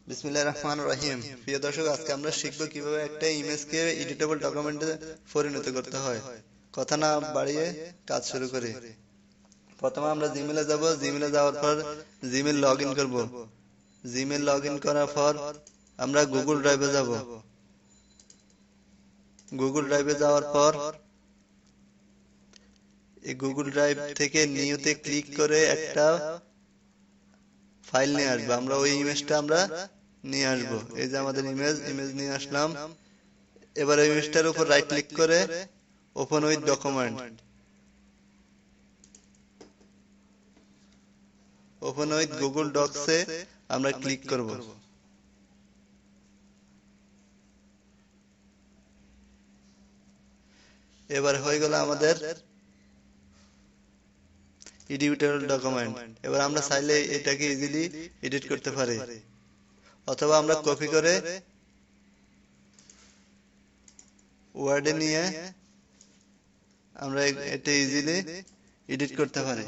বিসমিল্লাহির রহমানির রহিম। প্রিয় দর্শক, আজকে আমরা শিখব কিভাবে একটা ইমেজকে এডিটেবল ডকুমেন্টে পরিণত করতে হয়। কথা না বাড়িয়ে কাজ শুরু করি। প্রথমে আমরা জিমেইলে যাব। জিমেইলে যাওয়ার পর জিমেইল লগইন করব। জিমেইল লগইন করার পর আমরা গুগল ড্রাইভে যাব। গুগল ড্রাইভে যাওয়ার পর এই গুগল ড্রাইভ থেকে নিউতে ক্লিক করে একটা ফাইল নিয়ে আসবো। আমরা ওই ইমেজটা নিয়ে আসবো। এই যে আমাদের ইমেজ নিয়ে আসলাম। এবার এই ইমেজটার উপর রাইট ক্লিক করে open with document, open with Google ডকসে আমরা ক্লিক করব। এবার হয়ে গেল আমাদের এডিটেবল ডকুমেন্ট। এবার আমরা চাইলে এটাকে ইজিলি এডিট করতে পারি, অথবা আমরা কপি করে ওয়ার্ডে নিয়ে আমরা এটা ইজিলি এডিট করতে পারি।